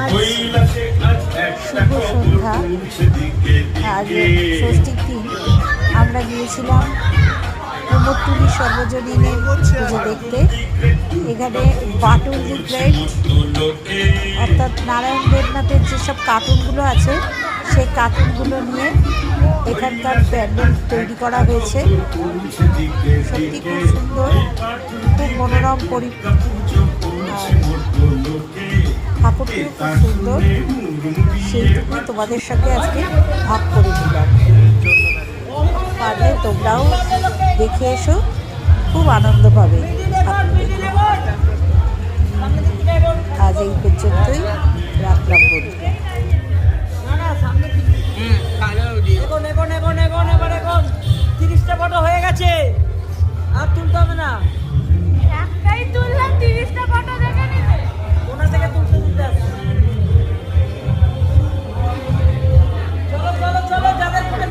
আজ শুভ সন্ধ্যা, আজ ষষ্ঠীর দিন। আমরা গিয়েছিলাম কুমোরটুলি সর্বজনীনের পুজো দেখতে। এখানে বাটুল দি গ্রেট অর্থাৎ নারায়ণ দেবনাথের যেসব কার্টুনগুলো আছে সেই কার্টুনগুলো নিয়ে এখানকার প্যান্ডেল তৈরি করা হয়েছে। সত্যি খুব সুন্দর, খুব মনোরম ঠাকুরটিও খুব সুন্দর। সেইটুকু তোমাদের সঙ্গে আজকে ভাগ করে দিলাম। পারলে তোমরাও দেখে এসো, খুব আনন্দ পাবে ঠাকুর দেখে। আজ এই পর্যন্তই রাখলাম বন্ধুরা। এখন 30টা ফটো হয়ে গেছে, আর তুলতে হবে না। একটাই তুললাম, 30টা ফটো